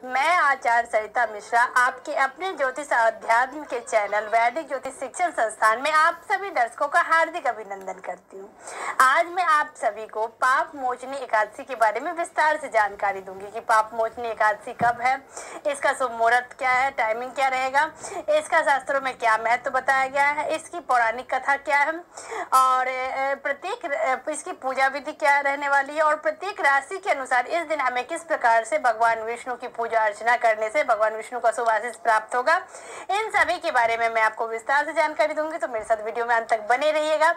मैं आचार्य सरिता मिश्रा आपके अपने ज्योतिष अध्यात्म के चैनल वैदिक ज्योतिष शिक्षण संस्थान में आप सभी दर्शकों का हार्दिक अभिनंदन करती हूँ। आज मैं आप सभी को पाप मोचनी एकादशी के बारे में विस्तार से जानकारी दूंगी कि पाप मोचनी एकादशी कब है, इसका शुभ मुहूर्त क्या है, टाइमिंग क्या रहेगा, इसका शास्त्रों में क्या महत्व बताया गया है, इसकी पौराणिक कथा क्या है और प्रत्येक इसकी पूजा विधि क्या रहने वाली है और प्रत्येक राशि के अनुसार इस दिन हमें किस प्रकार से भगवान विष्णु की पूजा अर्चना करने से भगवान विष्णु का शुभ आशीष प्राप्त होगा। इन सभी के बारे में मैं आपको विस्तार से जानकारी दूंगी, तो मेरे साथ वीडियो में अंत तक बने रहिएगा।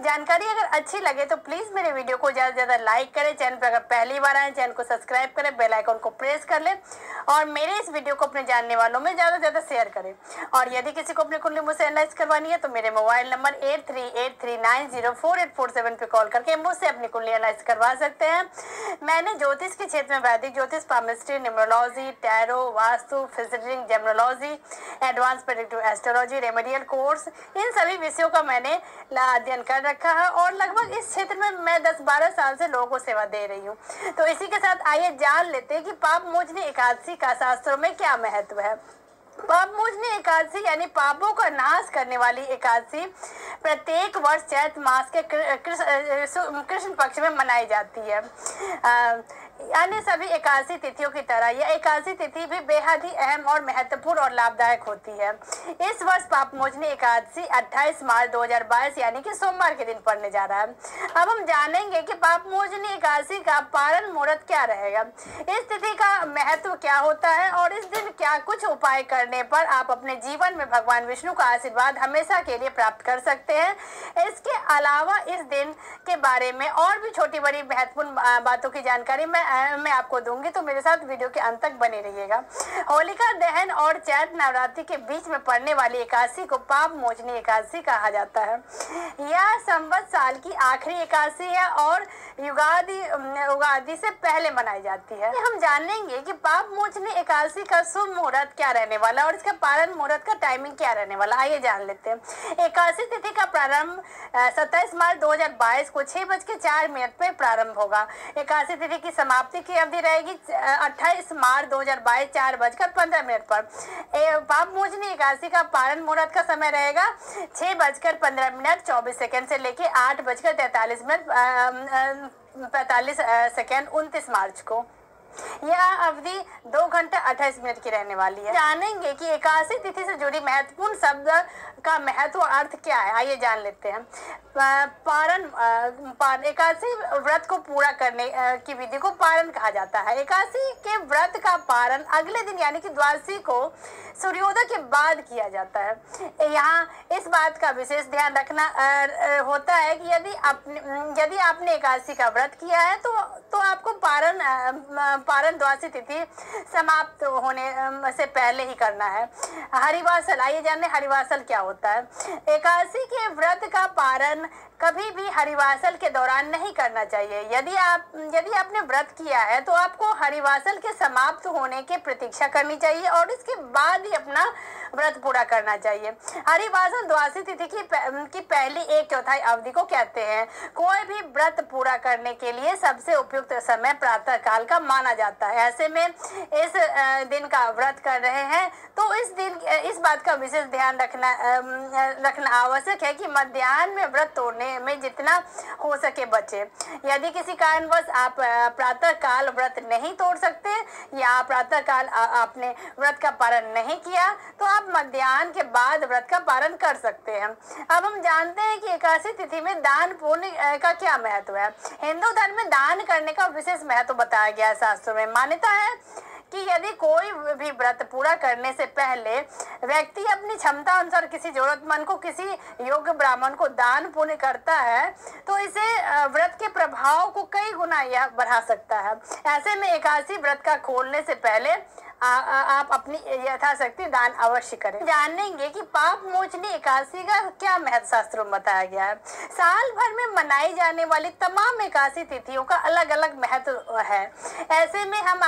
जानकारी अगर अच्छी लगे तो प्लीज मेरे वीडियो को ज्यादा से ज्यादा लाइक करें, चैनल पर अगर पहली बार आए चैनल को सब्सक्राइब करें, बेल आइकन को प्रेस कर ले और मेरे इस वीडियो को अपने जानने वालों में ज्यादा से ज्यादा शेयर करें। और यदि किसी को अपनी कुंडली मुझसे एनालाइज करवानी है तो मेरे मोबाइल नंबर 8383904847 पे कॉल करके मुझसे अपनी कुंडली एनालाइज करवा सकते हैं। मैंने ज्योतिष के क्षेत्र में वैदिक ज्योतिष, पामिस्ट्री, न्यूमरोलॉजी, टैरो, वास्तु, फिजिटिंग, gemology, advance predictive astrology, remedial course, इन सभी विषयों का मैंने अध्ययन कर रखा है और लगभग इस क्षेत्र में मैं 10-12 साल से लोगों को सेवा दे रही हूँ। तो इसी के साथ आइए जान लेते हैं कि पाप मोचनी एकादशी का शास्त्रों में क्या महत्व है। पाप मोचनी एकादशी यानी पापों का नाश करने वाली एकादशी प्रत्येक वर्ष चैत्र मास के कृष्ण पक्ष में मनाई जाती है। अन्य सभी एकादशी तिथियों की तरह यह एकादशी तिथि भी बेहद ही अहम और महत्वपूर्ण और लाभदायक होती है। इस वर्ष पाप मोचनी एकादशी 28 मार्च 2022 यानी कि सोमवार के दिन पड़ने जा रहा है। अब हम जानेंगे कि पाप मोचनी एकादशी का पारण मुहूर्त क्या रहेगा, इस तिथि का महत्व क्या होता है और इस दिन क्या कुछ उपाय करने पर आप अपने जीवन में भगवान विष्णु का आशीर्वाद हमेशा के लिए प्राप्त कर सकते हैं। इसके अलावा इस दिन के बारे में और भी छोटी बड़ी महत्वपूर्ण बातों की जानकारी मैं आपको दूंगी, तो मेरे साथ वीडियो के अंत तक बने रहिएगा। होलिका दहन और चैत्र नवरात्रि के बीच में पड़ने वाली एकादशी को पाप मोचनी एकादशी कहा जाता है। यह संवत साल की आखिरी एकादशी है और युगादि से पहले मनाई जाती है। हम जानेंगे कि पाप मोचनी एकादशी का शुभ मुहूर्त क्या रहने वाला और इसका पारण मुहूर्त का टाइमिंग क्या रहने वाला, आइए जान लेते हैं। एकादशी तिथि का प्रारंभ 27 मार्च 2022 को 6:04 पे प्रारंभ होगा। एकादशी तिथि की समाप्ति की अवधि रहेगी 28 मार्च 2022 4:15 पर। पाप मोचनी एकादशी का पारण मुहूर्त का समय रहेगा 6:15 से लेके 8:43 29 मार्च को। यह अवधि 2 घंटे 28 मिनट की रहने वाली है। जानेंगे कि एकादशी तिथि से जुड़ी महत्वपूर्ण शब्द का महत्व और अर्थ क्या है, आइए जान लेते हैं। पारण एकादशी व्रत को पूरा करने की विधि को पारण कहा जाता है। एकादशी के व्रत का पारण अगले दिन यानी कि द्वादशी को सूर्योदय के बाद किया जाता है। यहाँ इस बात का विशेष ध्यान रखना होता है कि यदि आपने एकादशी का व्रत किया है तो आपको पारण द्वादशी तिथि समाप्त होने से पहले ही करना है। हरिवासल, आइए जानने हरिवासल क्या होता है। एकादशी के व्रत का पारण कभी भी हरिवासल के दौरान नहीं करना चाहिए। यदि आपने व्रत किया है तो आपको हरिवासल के समाप्त होने की प्रतीक्षा करनी चाहिए और इसके बाद ही अपना व्रत पूरा करना चाहिए। हरिवासल द्वादशी तिथि की पहली 1/4 अवधि को कहते हैं। कोई भी व्रत पूरा करने के लिए सबसे उपयुक्त समय प्रातः काल का माना जाता है। ऐसे में इस दिन का व्रत कर रहे हैं तो इस बात का विशेष ध्यान रखना आवश्यक है कि मध्याह्न में व्रत तोड़ने में जितना हो सके बचे। यदि किसी कारणवश आप प्रातः काल व्रत नहीं तोड़ सकते या प्रातः काल आपने व्रत का पारण नहीं किया तो आप मध्याह्न के बाद व्रत का पारण कर सकते हैं। अब हम जानते हैं कि एकादशी तिथि में दान पुण्य का क्या महत्व है। हिंदू धर्म में दान करने का विशेष महत्व बताया गया है। शास्त्रों में मान्यता है कि यदि कोई भी व्रत पूरा करने से पहले व्यक्ति अपनी क्षमता अनुसार किसी जरूरतमंद को, किसी योग्य ब्राह्मण को दान पुण्य करता है तो इसे व्रत के प्रभाव को कई गुना यह बढ़ा सकता है। ऐसे में एकादशी व्रत का खोलने से पहले आप अपनी यथाशक्ति दान अवश्य करें। जानेंगे कि पाप मोचनी एकादशी का क्या महत्व शास्त्रों में बताया गया है। साल भर में मनाई जाने वाली तमाम एकादशी तिथियों का अलग अलग महत्व है। ऐसे में हम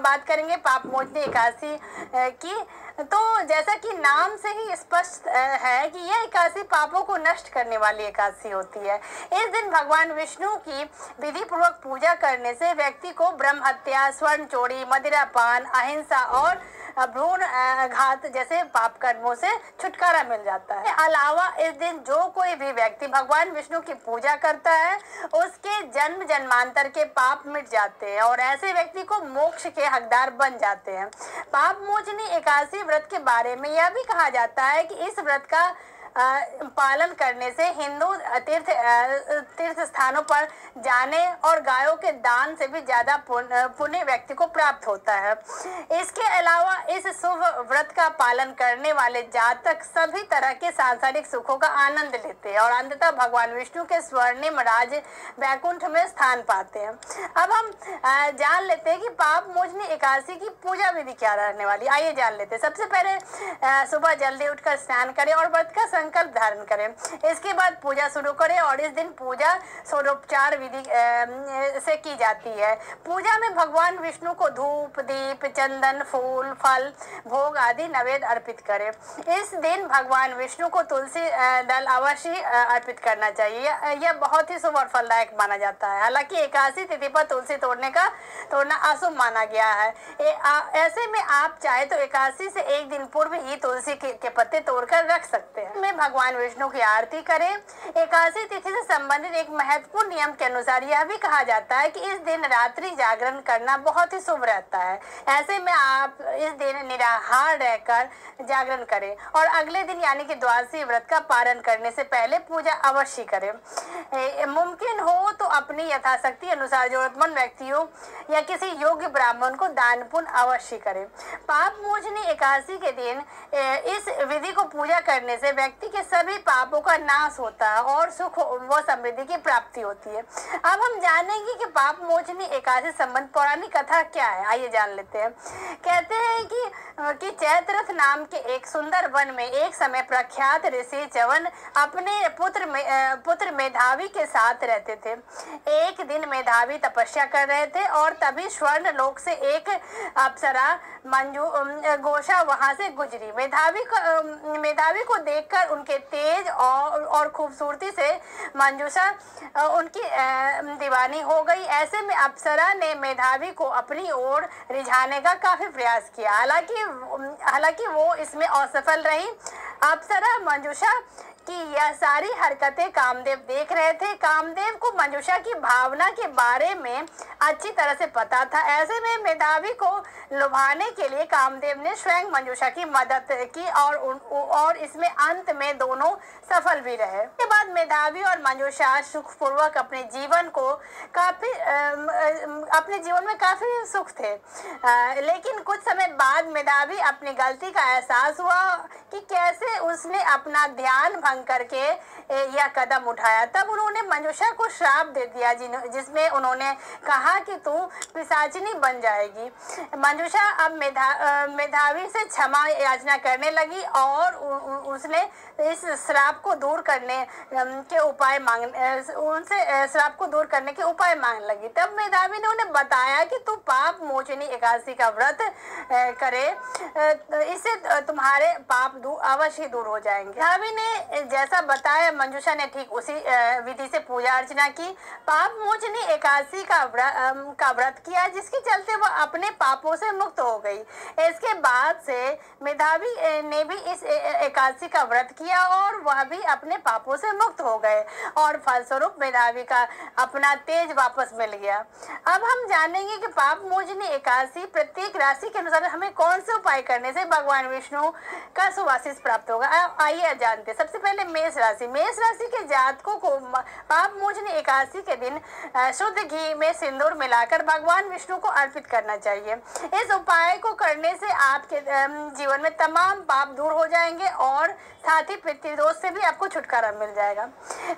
बात करेंगे पाप मोचनी एकादशी की। तो जैसा कि नाम से ही स्पष्ट है कि यह एकादशी पापों को नष्ट करने वाली एकादशी होती है। इस दिन भगवान विष्णु की विधि पूर्वक पूजा करने से व्यक्ति को ब्रह्म हत्या, स्वर्ण चोरी, मदिरा पान, अहिंसा और भ्रूण घात जैसे पाप कर्मों से छुटकारा मिल जाता है। अलावा इस दिन जो कोई भी व्यक्ति भगवान विष्णु की पूजा करता है उसके जन्म जन्मांतर के पाप मिट जाते हैं और ऐसे व्यक्ति को मोक्ष के हकदार बन जाते हैं। पाप मोचनी एकादशी व्रत के बारे में यह भी कहा जाता है कि इस व्रत का पालन करने से हिंदू तीर्थ स्थानों पर जाने और गायों के दान से भी ज्यादा पुण्य व्यक्ति को प्राप्त होता है। इसके अलावा इस शुभ व्रत का पालन करने वाले जातक सभी तरह के सांसारिक सुखों का आनंद लेते हैं और अंततः भगवान विष्णु के स्वर्णिम राज वैकुंठ में स्थान पाते हैं। अब हम जान लेते हैं कि पाप मोचनी एकादशी की पूजा विधि क्या रहने वाली। आइए जान लेते हैं। सबसे पहले सुबह जल्दी उठकर स्नान करें और व्रत का संकल्प धारण करें। इसके बाद पूजा शुरू करें और इस दिन पूजा षोडोपचार विधि से की जाती है। पूजा में भगवान विष्णु को धूप, दीप, चंदन, फूल, फल, भोग आदि नैवेद्य अर्पित करें। इस दिन भगवान विष्णु को तुलसी दल अवश्य अर्पित करना चाहिए। यह बहुत ही शुभ और फलदायक माना जाता है। हालांकि एकादशी तिथि पर तुलसी तोड़ना अशुभ माना गया है। ऐसे में आप चाहे तो एकादशी से एक दिन पूर्व ही तुलसी के पत्ते तोड़कर रख सकते हैं। में भगवान विष्णु की आरती करें। एकादशी तिथि से संबंधित एक महत्वपूर्ण नियम के अनुसार यह भी कहा जाता है कि इस दिन रात्रि जागरण करना बहुत ही शुभ रहता है। ऐसे में आप इस दिन निराहार रहकर जागरण करें और अगले दिन यानी कि द्वादशी व्रत का पारण करने से पहले पूजा अवश्य करें। मुमकिन हो तो अपनी यथाशक्ति अनुसार जरूरतमंद व्यक्तियों या किसी योग्य ब्राह्मण को दान पुण्य अवश्य करें। पाप मोचनी एकादशी के दिन इस विधि को पूजा करने से व्यक्ति के सभी पापों का नाश होता है और सुख व समृद्धि की प्राप्ति होती है। अब हम जानेंगे कि पाप मोचनी एकादशी संबंध पौराणिक कथा क्या है। आइए जान लेते हैं। कहते हैं कि चैत्ररथ नाम के एक सुंदर वन में एक समय प्रख्यात ऋषि च्यवन अपने पुत्र मेधावी के साथ रहते थे। एक दिन मेधावी तपस्या कर रहे थे और तभी स्वर्ण लोक से एक अप्सरा मंजू घोषा वहां से गुजरी। मेधावी को देखकर उनके तेज और खूबसूरती से मंजूषा उनकी दीवानी हो गई। ऐसे में अप्सरा ने मेधावी को अपनी ओर रिझाने का काफी प्रयास किया। हालांकि वो इसमें असफल रही। अप्सरा मंजूषा कि यह सारी हरकतें कामदेव देख रहे थे। कामदेव को मंजूषा की भावना के बारे में अच्छी तरह से पता था। ऐसे में मेधावी को लुभाने के लिए कामदेव ने स्वयं मंजूषा की मदद की और इसमें अंत में दोनों सफल भी रहे। इसके बाद मेधावी और मंजूषा सुखपूर्वक अपने जीवन में काफी सुख थे। लेकिन कुछ समय बाद मेधावी अपनी गलती का एहसास हुआ कि कैसे उसने अपना ध्यान भंग करके यह कदम उठाया। तब उन्होंने मंजूषा को श्राप दे दिया जिसमें उन्होंने कहा कि तू पिशाचिनी बन जाएगी। मंजूषा अब मेधावी से क्षमा याचना करने लगी और उसने इस श्राप को दूर करने के उपाय मांगने लगी। तब मेधावी ने उन्हें बताया कि तू पाप मोचनी एकादशी का व्रत करे, इससे तुम्हारे पाप अवश्य दूर हो जाएंगे। मेधावी ने जैसा बताया मंजूषा ने ठीक उसी विधि से पूजा अर्चना की। पाप मोचनी एकादशी का व्रत किया जिसके चलते वह अपने पापों से मुक्त हो गई। इसके बाद से मेधावी ने भी इस एकादशी का व्रत किया और वह भी अपने पापों से मुक्त हो गए और फलस्वरूप मेधावी का अपना तेज वापस मिल गया। अब हम जानेंगे कि पाप मोचनी एकादशी प्रत्येक राशि के अनुसार हमें कौन से उपाय करने से भगवान विष्णु का सुवासिस प्राप्त होगा। आइए जानते हैं। सबसे पहले मेष राशि के जातकों को पाप मोचनी एकादशी के दिन शुद्ध घी में सिंदूर मिलाकर भगवान विष्णु को अर्पित करना चाहिए। इस उपाय को करने से आपके जीवन में तमाम पाप दूर हो जाएंगे और साथ ही पितृदोष से भी आपको छुटकारा मिल जाएगा।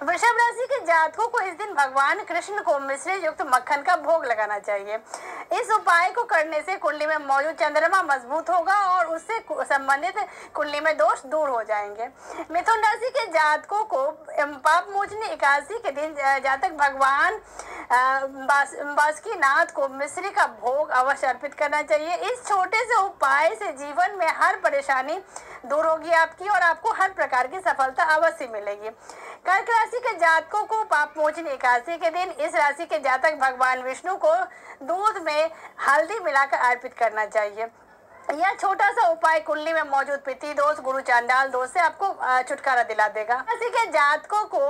वृषभ राशि के जातकों को इस दिन भगवान कृष्ण को मिश्री युक्त मक्खन का भोग लगाना चाहिए। इस उपाय को करने से कुंडली में मौजूद चंद्रमा मजबूत होगा और उससे संबंधित कुंडली में दोष दूर हो जाएंगे। मिथुन राशि राशि के जातकों को पाप मोचनी एकादशी के दिन जातक भगवान बासुकीनाथ को मिश्री का भोग अवश्य अर्पित करना चाहिए। इस छोटे से उपाय से जीवन में हर परेशानी दूर होगी आपकी और आपको हर प्रकार की सफलता अवश्य मिलेगी। कर्क राशि के जातकों को पाप मोचनी एकादशी के दिन इस राशि के जातक भगवान विष्णु को दूध में हल्दी मिलाकर अर्पित करना चाहिए। यह छोटा सा उपाय कुंडली में मौजूद पितृ दोष, गुरु चांडाल दोष से आपको छुटकारा दिला देगा। राशि के जातकों को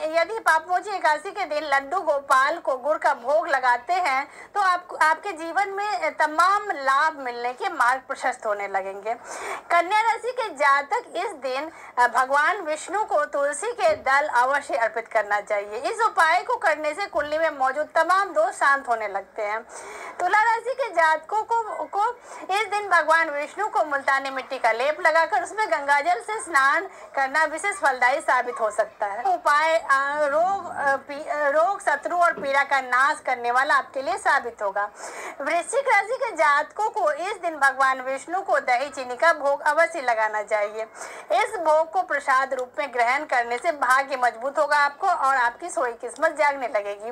यदि पाप मोचनी एकादशी के दिन लड्डू गोपाल को गुड़ का भोग लगाते हैं तो आपके जीवन में तमाम लाभ मिलने के मार्ग प्रशस्त होने लगेंगे। कन्या राशि के जातक इस दिन भगवान विष्णु को तुलसी के दल अवश्य अर्पित करना चाहिए। इस उपाय को करने से कुंडली में मौजूद तमाम दोष शांत होने लगते हैं। तुला राशि के जातकों को इस दिन भगवान विष्णु को मुल्तानी मिट्टी का लेप लगाकर उसमें गंगाजल से स्नान करना विशेष फलदायी साबित हो सकता है। उपाय रोग शत्रु और पीड़ा का नाश करने वाला आपके लिए साबित होगा। वृश्चिक राशि के जातकों को इस दिन भगवान विष्णु को दही चीनी का भोग अवश्य लगाना चाहिए। इस भोग को प्रसाद रूप में ग्रहण करने से भाग्य मजबूत होगा आपको और आपकी सोई किस्मत जागने लगेगी।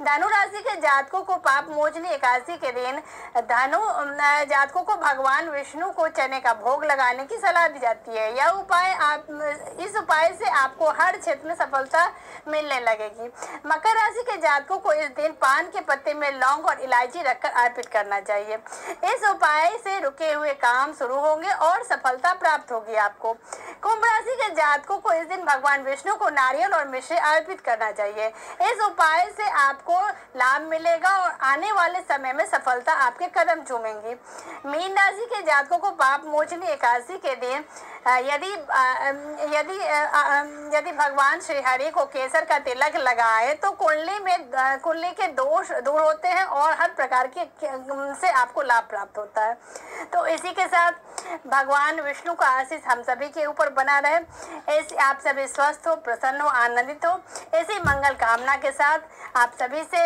धनु राशि के जातकों को पाप मोचनी एकादशी के दिन जातकों को भगवान विष्णु को चने का भोग लगाने की सलाह दी जाती है। इस उपाय से आपको हर क्षेत्र में सफलता मिलने लगेगी। मकर राशि के जातकों को इस दिन पान के पत्ते में लौंग और इलायची रखकर अर्पित करना चाहिए। इस उपाय से रुके हुए काम शुरू होंगे और सफलता प्राप्त होगी आपको। कुंभ राशि के जातकों को इस दिन भगवान विष्णु को नारियल और मिश्री अर्पित करना चाहिए। इस उपाय से आपको लाभ मिलेगा और आने वाले समय में सफलता आपके कदम चूमेंगी। मीन राशि के जातकों को पाप मोचनी एकादशी के दिन यदि भगवान श्री हरि को केसर का तिलक लगाए तो कुंडली के दोष दूर होते हैं और हर प्रकार के से आपको लाभ प्राप्त होता है। तो इसी के साथ भगवान विष्णु का आशीष हम सभी के ऊपर बना रहे। ऐसे आप सभी स्वस्थ हो, प्रसन्न हो, आनंदित हो। ऐसी मंगल कामना के साथ आप सभी से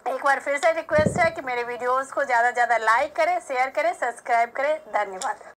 एक बार फिर से रिक्वेस्ट है कि मेरे वीडियोस को ज़्यादा से ज़्यादा लाइक करें, शेयर करें, सब्सक्राइब करें। धन्यवाद।